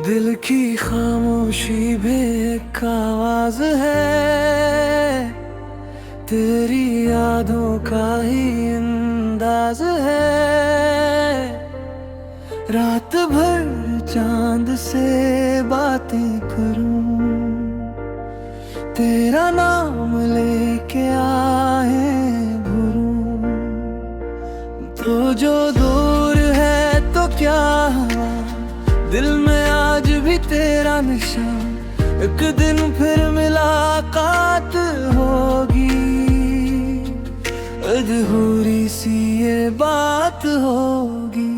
दिल की खामोशी भी एक आवाज है, तेरी यादों का ही अंदाज है। रात भर चांद से बातें करूं, तेरा नाम लेके आए भूलूं। तो जो दूर है तो क्या हुआ, दिल में आज भी तेरा निशान। एक दिन फिर मुलाकात होगी, अधूरी सी ये बात होगी।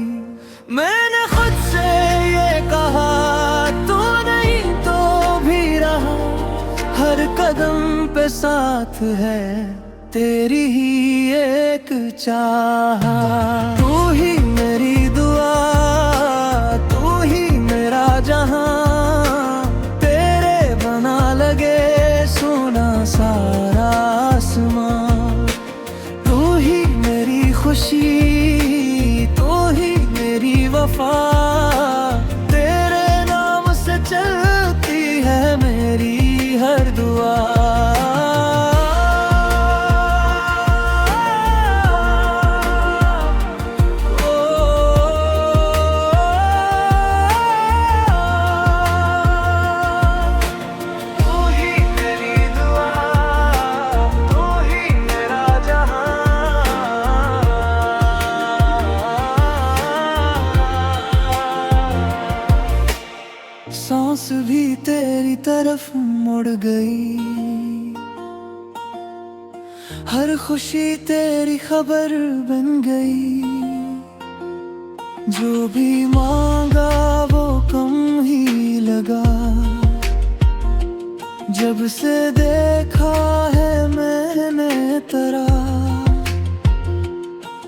मैंने खुद से ये कहा, तू नहीं तो भी रहा। हर कदम पे साथ है तेरी ही एक चाह। तू ही मेरी दुआ, तू ही मेरा जहां। तेरे बना लगे सोना सारा आसमां। तू ही मेरी खुशी, तू ही मेरी वफा। तेरे नाम से चलती है मेरी हर दुआ। सांस भी तेरी तरफ मुड़ गई, हर खुशी तेरी खबर बन गई। जो भी मांगा वो कम ही लगा, जब से देखा है मैंने तेरा।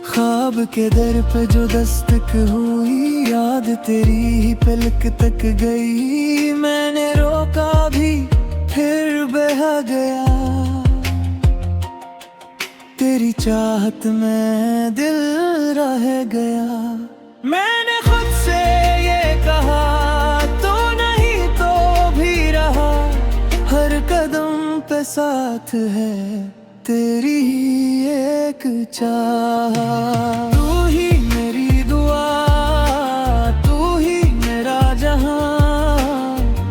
ख्वाब के दर पे जो दस्तक हुई, याद तेरी ही पलक तक गई। मैंने रोका भी फिर बह गया, तेरी चाहत में दिल रह गया। मैंने खुद से ये कहा, तो नहीं तो भी रहा। हर कदम पे साथ है तेरी ही एक चाह। तू ही मेरी दुआ, तू ही मेरा जहां।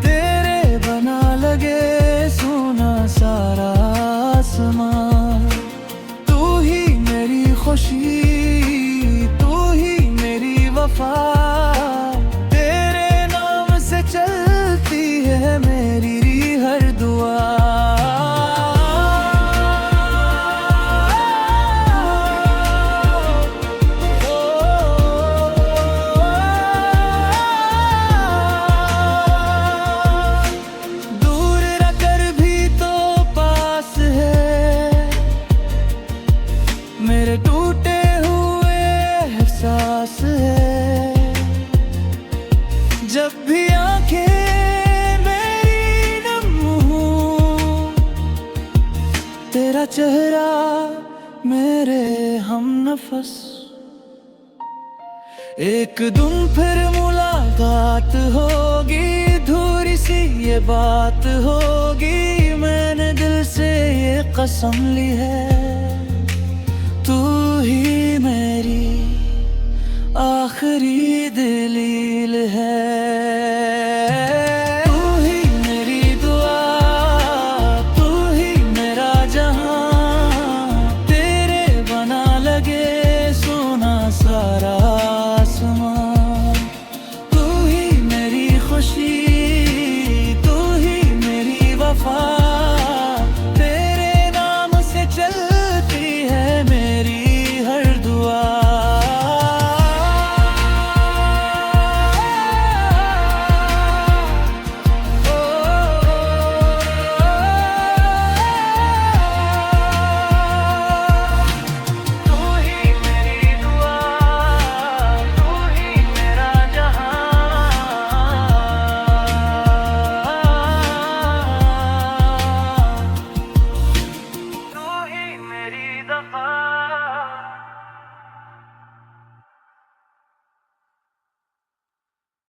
तेरे बना लगे सोना सारा आसमां। तू ही मेरी खुशी, तू ही मेरी वफा। तेरे नाम से चलती है मेरी हर दुआ। मेरे टूटे हुए एहसास है, जब भी आंखें मेरी नम हो। तेरा चेहरा मेरे हमनफस। एक दिन फिर मुलाकात होगी, अधूरी सी ये बात होगी। मैंने दिल से ये कसम ली है, तू ही मेरी आखिरी दलील है।